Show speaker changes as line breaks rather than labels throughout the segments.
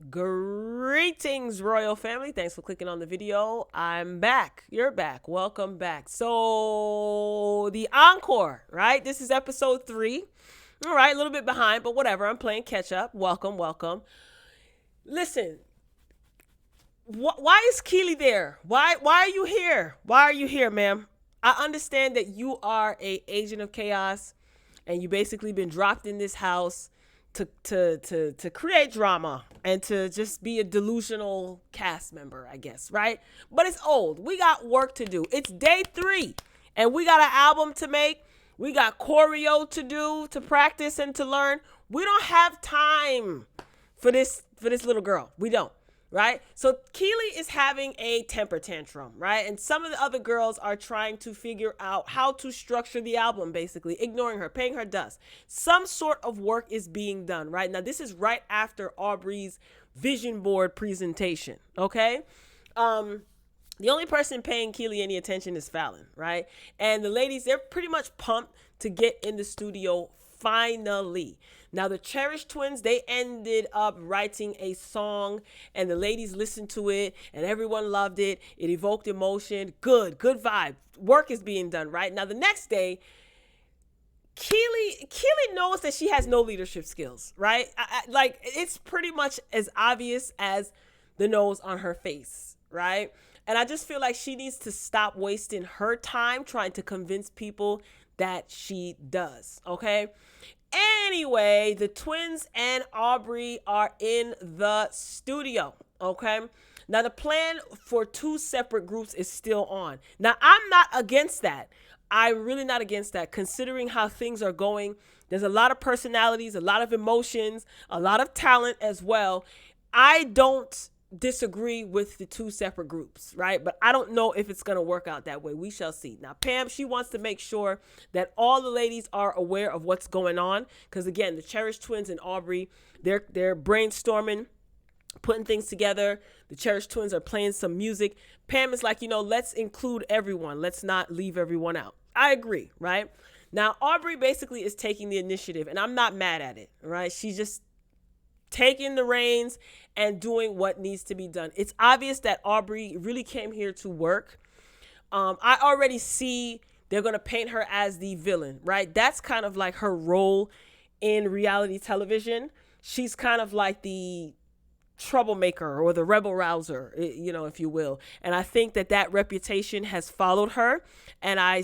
Greetings, royal family. Thanks for clicking on the video. I'm back. You're back. Welcome back. So, the Encore, right? This is episode 3. All right, a little bit behind, but whatever. I'm playing catch up. Welcome. Listen, why is Kiely there? Why are you here? Why are you here, ma'am? I understand that you are a agent of chaos and you basically been dropped in this house to create drama and to just be a delusional cast member, I guess, right? But it's old. We got work to do. It's day 3 and we got an album to make. We got choreo to do, to practice and to learn. We don't have time for this little girl. We don't. Right? So Kiely is having a temper tantrum, right? And some of the other girls are trying to figure out how to structure the album, basically, ignoring her, paying her dust. Some sort of work is being done, right? Now, this is right after Aubrey's vision board presentation, okay? The only person paying Kiely any attention is Fallon, right? And the ladies, they're pretty much pumped to get in the studio finally. Now, the Cherished Twins, they ended up writing a song and the ladies listened to it and everyone loved it. It evoked emotion. Good vibe. Work is being done, right? Now, the next day, Kiely knows that she has no leadership skills, right? Like, it's pretty much as obvious as the nose on her face, right? And I just feel like she needs to stop wasting her time trying to convince people that she does, okay? Anyway, the twins and Aubrey are in the studio, okay? Now, the plan for 2 separate groups is still on. Now, I'm not against that. I'm really not against that, considering how things are going. There's a lot of personalities, a lot of emotions, a lot of talent as well. I don't disagree with the 2 separate groups, right? But I don't know if it's going to work out that way. We shall see. Now, Pam, she wants to make sure that all the ladies are aware of what's going on. Because again, the Cherished Twins and Aubrey, they're brainstorming, putting things together. The Cherished Twins are playing some music. Pam is like, let's include everyone. Let's not leave everyone out. I agree, right? Now, Aubrey basically is taking the initiative, and I'm not mad at it, right? She's just taking the reins and doing what needs to be done. It's obvious that Aubrey really came here to work. I already see they're going to paint her as the villain, right? That's kind of like her role in reality television. She's kind of like the troublemaker or the rebel rouser, if you will. And I think that reputation has followed her. And I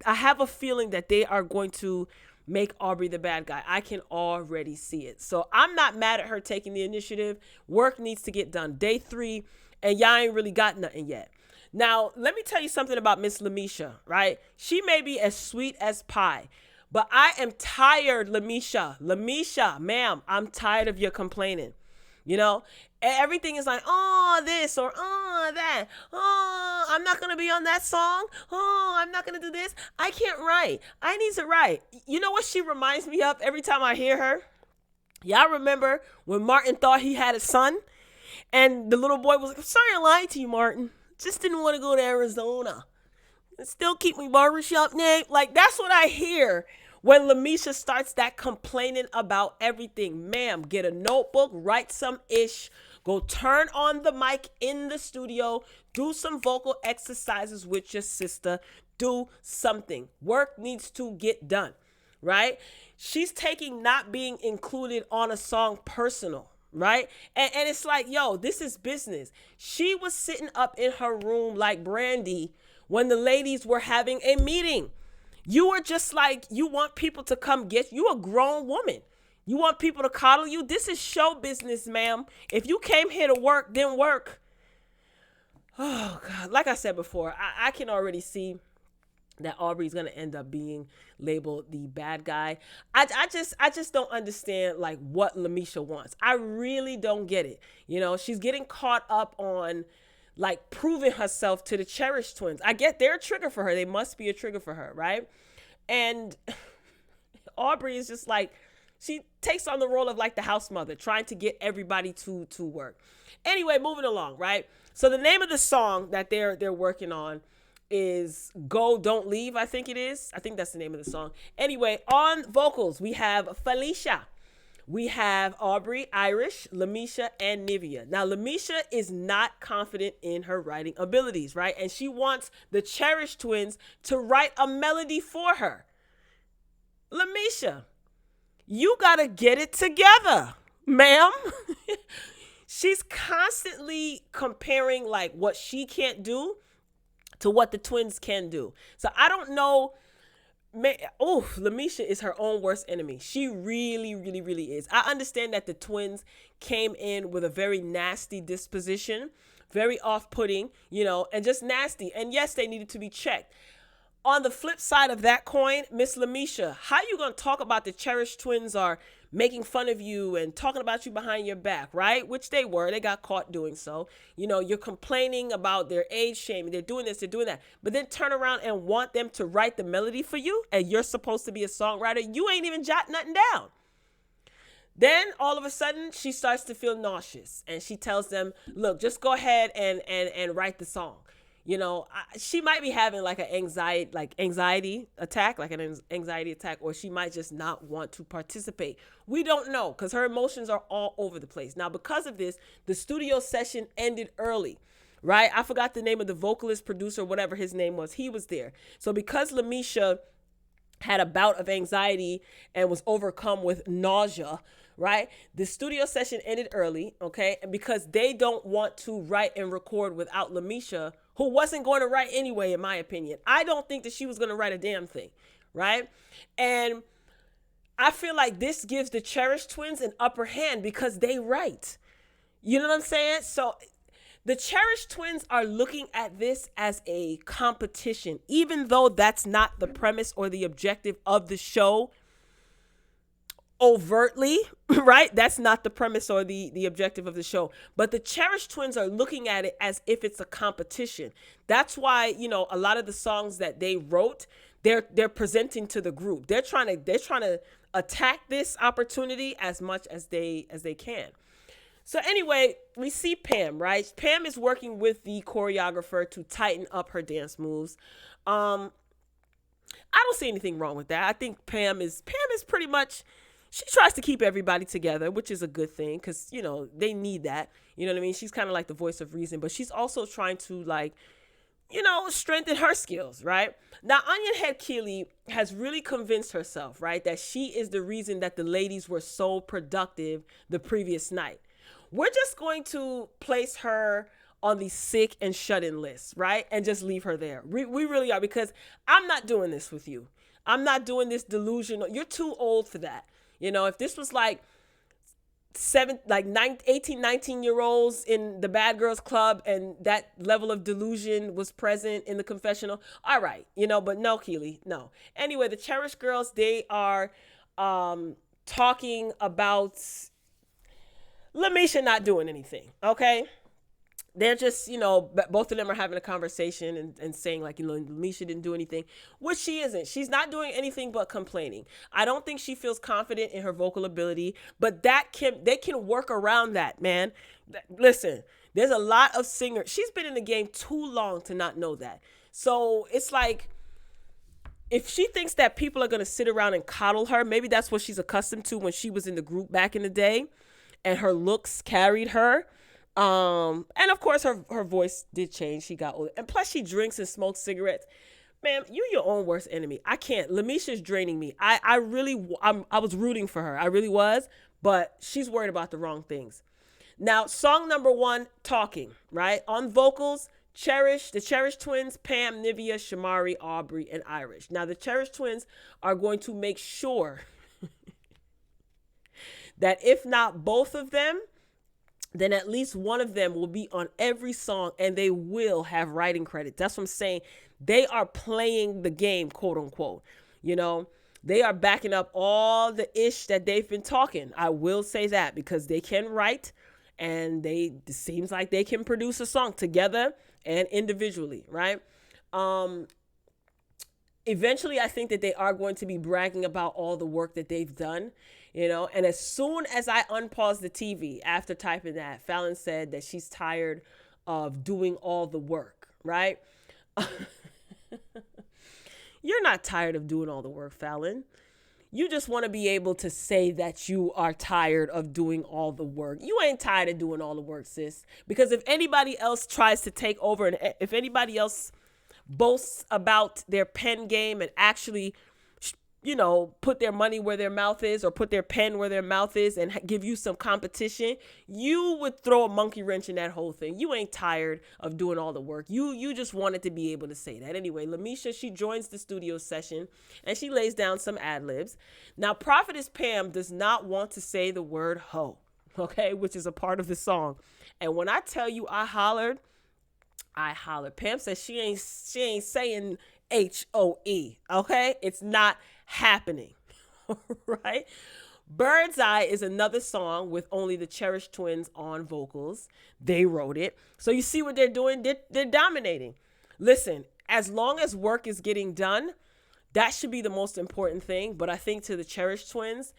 have a feeling that they are going to make Aubrey the bad guy. I can already see it. So I'm not mad at her taking the initiative. Work needs to get done. Day 3, and y'all ain't really got nothing yet. Now, let me tell you something about Miss LeMisha, right? She may be as sweet as pie, but I am tired, LeMisha. LeMisha, ma'am, I'm tired of your complaining. Everything is like, oh, this or oh, that. Oh, I'm not going to be on that song. Oh, I'm not going to do this. I can't write. I need to write. You know what she reminds me of every time I hear her? Y'all remember when Martin thought he had a son? And the little boy was like, I'm sorry I lied to you, Martin. Just didn't want to go to Arizona. And still keep me barbershop name. Like, that's what I hear when LeMisha starts that complaining about everything. Ma'am, get a notebook, write some ish, go turn on the mic in the studio, do some vocal exercises with your sister, do something. Work needs to get done, right? She's taking not being included on a song personal, right? And it's like, yo, this is business. She was sitting up in her room like Brandy when the ladies were having a meeting. You are just like, you want people to come get you. You a grown woman. You want people to coddle you. This is show business, ma'am. If you came here to work, then work. Oh, God. Like I said before, I can already see that Aubrey's going to end up being labeled the bad guy. I just don't understand like what LeMisha wants. I really don't get it. She's getting caught up on like proving herself to the Cherished Twins. I get they're a trigger for her. They must be a trigger for her, right? And Aubrey is just like, she takes on the role of like the house mother, trying to get everybody to work. Anyway, moving along, right? So the name of the song that they're working on is Go Don't Leave, I think it is. I think that's the name of the song. Anyway, on vocals, we have Felicia. We have Aubrey, Irish, LeMisha, and Nivea. Now, LeMisha is not confident in her writing abilities, right? And she wants the Cherish twins to write a melody for her. LeMisha, you gotta get it together, ma'am. She's constantly comparing like what she can't do to what the twins can do. So I don't know. LeMisha is her own worst enemy. She really, really, really is. I understand that the twins came in with a very nasty disposition, very off-putting, and just nasty. And yes, they needed to be checked. On the flip side of that coin, Miss LeMisha, how you gonna talk about the Cherish twins are making fun of you and talking about you behind your back, right? Which they were. They got caught doing so. You're complaining about their age shaming. They're doing this, they're doing that. But then turn around and want them to write the melody for you, and you're supposed to be a songwriter. You ain't even jot nothing down. Then all of a sudden she starts to feel nauseous, and she tells them, look, just go ahead and write the song. She might be having like an anxiety attack, or she might just not want to participate. We don't know, because her emotions are all over the place. Now, because of this, the studio session ended early, right? I forgot the name of the vocalist, producer, whatever his name was. He was there. So because LeMisha had a bout of anxiety and was overcome with nausea, right? The studio session ended early, okay? And because they don't want to write and record without LeMisha, who wasn't going to write anyway, in my opinion. I don't think that she was going to write a damn thing, right? And I feel like this gives the Cherish twins an upper hand because they write. You know what I'm saying? So the Cherish twins are looking at this as a competition, even though that's not the premise or the objective of the show overtly, right? That's not the premise or the objective of the show. But the Cherish twins are looking at it as if it's a competition. That's why, a lot of the songs that they wrote, they're presenting to the group. They're trying to attack this opportunity as much as they can. So anyway, we see Pam, right? Pam is working with the choreographer to tighten up her dance moves. I don't see anything wrong with that. I think Pam is pretty much, she tries to keep everybody together, which is a good thing because, they need that. You know what I mean? She's kind of like the voice of reason, but she's also trying to strengthen her skills, right? Now, Onion Head Kiely has really convinced herself, right, that she is the reason that the ladies were so productive the previous night. We're just going to place her on the sick and shut-in list, right? And just leave her there. We really are, because I'm not doing this with you. I'm not doing this delusional. You're too old for that. If this was like 18, 19-year-olds in the Bad Girls Club and that level of delusion was present in the confessional, all right, but no, Kiely, no. Anyway, the Cherish girls, they are talking about LeMisha not doing anything, okay? They're just, both of them are having a conversation and saying like, LeMisha didn't do anything, which she isn't. She's not doing anything but complaining. I don't think she feels confident in her vocal ability, but they can work around that, man. Listen, there's a lot of singers. She's been in the game too long to not know that. So it's like, if she thinks that people are going to sit around and coddle her, maybe that's what she's accustomed to when she was in the group back in the day and her looks carried her. And of course her voice did change. She got older. And plus she drinks and smokes cigarettes. Ma'am, you're your own worst enemy. I can't. LeMisha's draining me. I was rooting for her. I really was, but she's worried about the wrong things. Now, song number 1, Talking, right? On vocals, the Cherish twins, Pam, Nivea, Shamari, Aubrey, and Irish. Now, the Cherish twins are going to make sure that if not both of them, then at least one of them will be on every song and they will have writing credit. That's what I'm saying. They are playing the game, quote unquote. They are backing up all the ish that they've been talking. I will say that because they can write and it seems like they can produce a song together and individually, right? Eventually, I think that they are going to be bragging about all the work that they've done. And as soon as I unpaused the TV after typing that, Fallon said that she's tired of doing all the work, right? You're not tired of doing all the work, Fallon. You just want to be able to say that you are tired of doing all the work. You ain't tired of doing all the work, sis. Because if anybody else tries to take over, and if anybody else boasts about their pen game and actually, put their money where their mouth is, or put their pen where their mouth is, and give you some competition, you would throw a monkey wrench in that whole thing. You ain't tired of doing all the work. You just wanted to be able to say that. Anyway, LeMisha, she joins the studio session and she lays down some ad libs. Now, Prophetess Pam does not want to say the word hoe, okay, which is a part of the song. And when I tell you I hollered. Pam says she ain't saying HOE, okay? It's not happening, right? Bird's Eye is another song with only the Cherished Twins on vocals. They wrote it. So you see what they're doing? They're dominating. Listen, as long as work is getting done, that should be the most important thing. But I think to the Cherished Twins,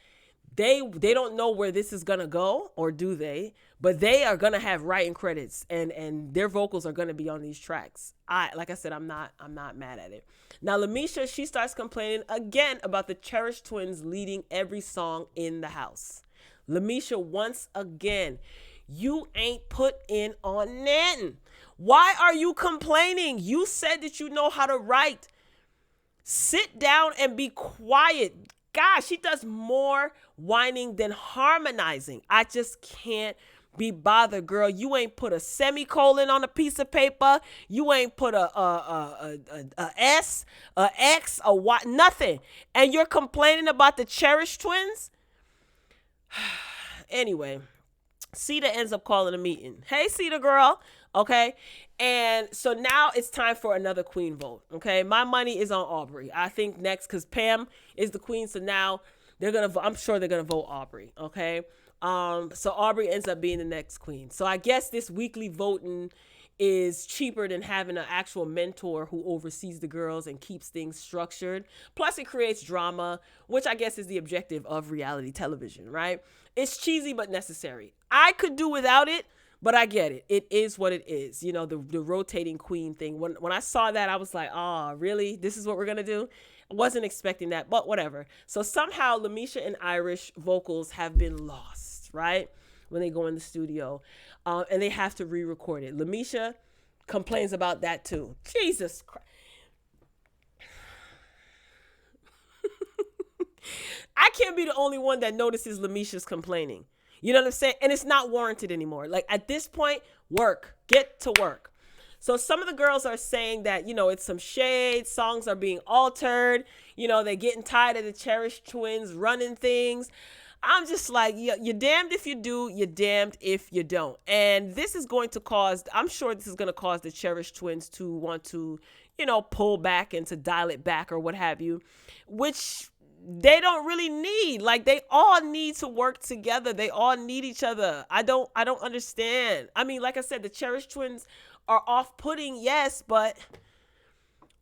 they don't know where this is gonna go, or do they? But they are gonna have writing credits, and their vocals are gonna be on these tracks. Like I said, I'm not mad at it. Now, LeMisha, she starts complaining again about the Cherished Twins leading every song in the house. LeMisha, once again, you ain't put in on nothing. Why are you complaining? You said that you know how to write. Sit down and be quiet. Gosh, she does more whining than harmonizing. I just can't be bothered, girl. You ain't put a semicolon on a piece of paper. You ain't put a S, a X, a Y, nothing. And you're complaining about the Cherished Twins? Anyway, Cita ends up calling a meeting. Hey, Cita girl. Okay. And so now it's time for another queen vote. Okay. My money is on Aubrey. I think next, because Pam is the queen. So now I'm sure they're going to vote Aubrey. Okay. So Aubrey ends up being the next queen. So I guess this weekly voting is cheaper than having an actual mentor who oversees the girls and keeps things structured. Plus it creates drama, which I guess is the objective of reality television, right? It's cheesy, but necessary. I could do without it, but I get it. It is what it is. The rotating queen thing. When I saw that, I was like, oh, really? This is what we're going to do? I wasn't expecting that, but whatever. So somehow LeMisha and Irish vocals have been lost, right? When they go in the studio, and they have to re-record it. LeMisha complains about that too. Jesus Christ. I can't be the only one that notices LeMisha's complaining. You know what I'm saying? And it's not warranted anymore. Like at this point, get to work. So some of the girls are saying that, it's some shade. Songs are being altered. They're getting tired of the Cherished Twins running things. I'm just like, you're damned if you do, you're damned if you don't. And this is going to cause, I'm sure this is going to cause the Cherished Twins to want to, pull back and to dial it back or what have you, which they don't really need. Like they all need to work together. They all need each other. I don't understand. I mean, like I said, the Cherished Twins are off-putting, yes, but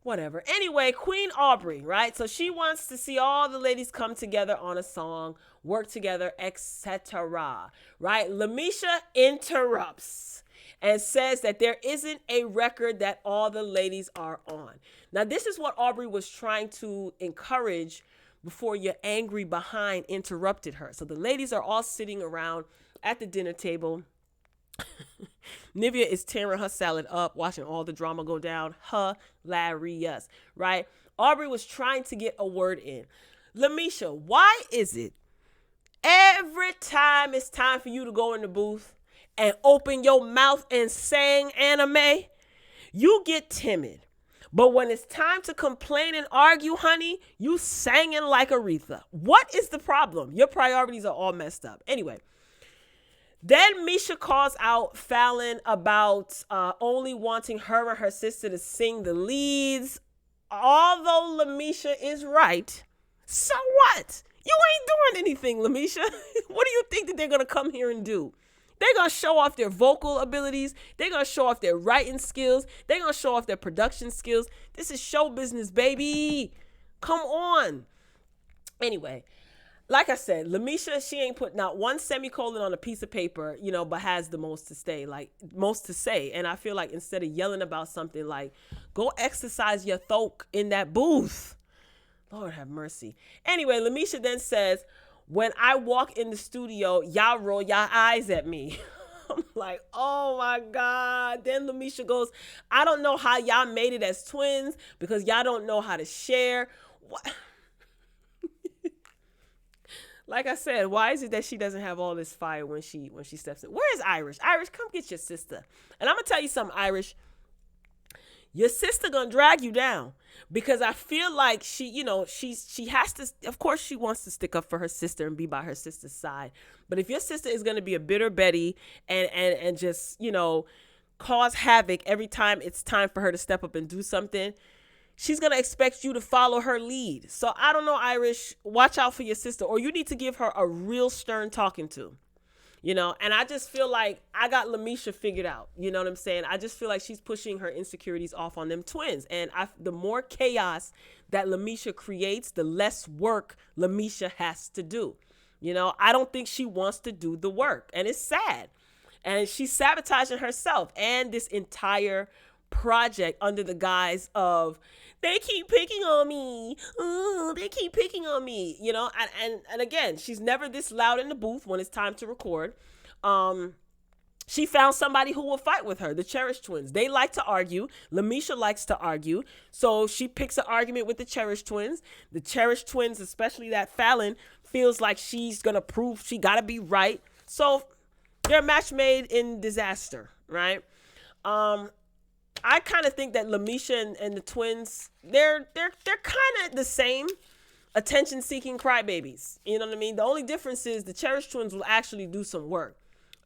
whatever. Anyway, Queen Aubrey, right? So she wants to see all the ladies come together on a song, work together, etc. Right? LeMisha interrupts and says that there isn't a record that all the ladies are on. Now, this is what Aubrey was trying to encourage before your angry behind interrupted her. So the ladies are all sitting around at the dinner table. Nivea is tearing her salad up, watching all the drama go down. Hilarious, right? Aubrey was trying to get a word in. LeMisha, why is it every time it's time for you to go in the booth and open your mouth and sing anime, you get timid? But when it's time to complain and argue, honey, you singing like Aretha. What is the problem? Your priorities are all messed up. Anyway. Then Misha calls out Fallon about only wanting her and her sister to sing the leads. Although LeMisha is right, so what? You ain't doing anything, LeMisha. What do you think that they're going to come here and do? They're going to show off their vocal abilities. They're going to show off their writing skills. They're going to show off their production skills. This is show business, baby. Come on. Anyway. Like I said, LeMisha, she ain't put not one semicolon on a piece of paper, but has the most to say. And I feel like instead of yelling about something, like, go exercise your throat in that booth. Lord have mercy. Anyway, LeMisha then says, when I walk in the studio, y'all roll y'all eyes at me. I'm like, oh my God. Then LeMisha goes, I don't know how y'all made it as twins because y'all don't know how to share. What? Like I said, why is it that she doesn't have all this fire when she steps in? Where is Irish? Irish, come get your sister. And I'm gonna tell you something, Irish. Your sister gonna drag you down because I feel like she has to. Of course, she wants to stick up for her sister and be by her sister's side. But if your sister is gonna be a bitter Betty and just cause havoc every time it's time for her to step up and do something, she's going to expect you to follow her lead. So I don't know, Irish, watch out for your sister, or you need to give her a real stern talking to, and I just feel like I got LeMisha figured out. You know what I'm saying? I just feel like she's pushing her insecurities off on them twins. And the more chaos that LeMisha creates, the less work LeMisha has to do. I don't think she wants to do the work, and it's sad. And she's sabotaging herself and this entire project under the guise of, they keep picking on me. Ooh, they keep picking on me. And again, she's never this loud in the booth when it's time to record. She found somebody who will fight with her, the Cherish twins. They like to argue. LeMisha likes to argue. So she picks an argument with the Cherish twins. The Cherish twins, especially that Fallon, feels like she's going to prove she got to be right. So they're a match made in disaster, right? I kind of think that LeMisha and the twins, they're kind of the same attention-seeking crybabies. You know what I mean? The only difference is the Cherish twins will actually do some work,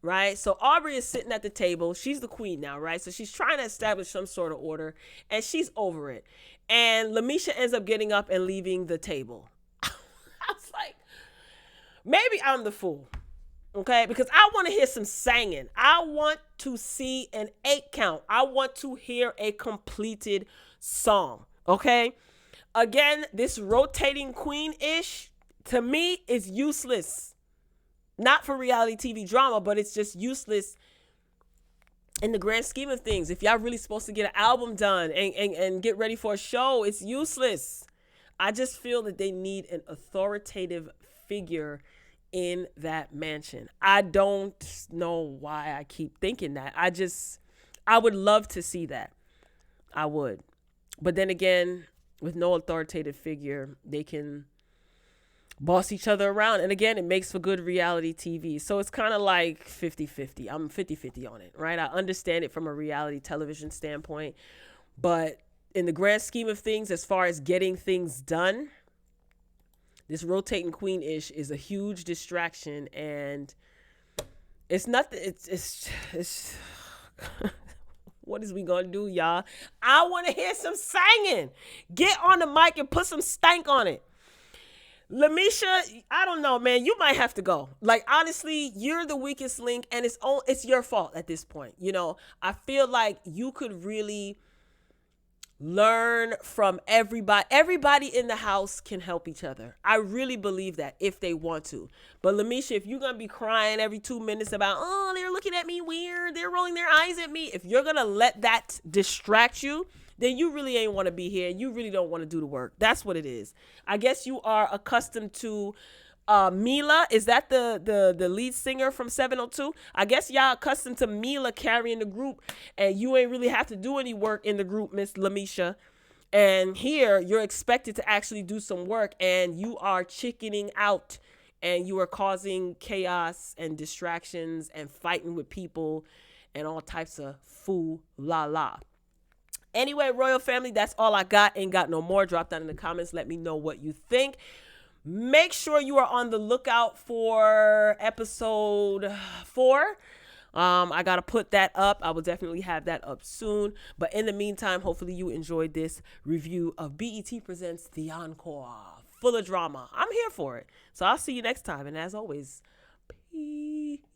right? So Aubrey is sitting at the table. She's the queen now, right? So she's trying to establish some sort of order, and she's over it. And LeMisha ends up getting up and leaving the table. I was like, maybe I'm the fool. Okay, because I want to hear some singing. I want to see an 8 count. I want to hear a completed song. Okay, again, this rotating queen-ish to me is useless. Not for reality TV drama, but it's just useless in the grand scheme of things. If y'all really supposed to get an album done and get ready for a show, it's useless. I just feel that they need an authoritative figure in that mansion. I don't know why I keep thinking that. I would love to see that. I would. But then again, with no authoritative figure, they can boss each other around. And again, it makes for good reality TV. So it's kind of like 50-50. I'm 50-50 on it, right? I understand it from a reality television standpoint. But in the grand scheme of things, as far as getting things done, this rotating queen-ish is a huge distraction, and it's nothing. It's what is we gonna do, y'all? I want to hear some singing. Get on the mic and put some stank on it. LeMisha, I don't know, man. You might have to go. Like, honestly, you're the weakest link, and it's your fault at this point. I feel like you could really learn from everybody. Everybody in the house can help each other. I really believe that if they want to. But LeMisha, if you're going to be crying every 2 minutes about, oh, they're looking at me weird, they're rolling their eyes at me, if you're going to let that distract you, then you really ain't want to be here. You really don't want to do the work. That's what it is. I guess you are accustomed to Mila. Is that the lead singer from 702? I guess y'all accustomed to Mila carrying the group, and you ain't really have to do any work in the group, Miss LeMisha. And here you're expected to actually do some work, and you are chickening out, and you are causing chaos and distractions and fighting with people and all types of foo la la. Anyway, Royal Family, that's all I got. Ain't got no more. Drop down in the comments. Let me know what you think. Make sure you are on the lookout for episode 4. I got to put that up. I will definitely have that up soon. But in the meantime, hopefully you enjoyed this review of BET Presents The Encore. Full of drama. I'm here for it. So I'll see you next time. And as always, peace.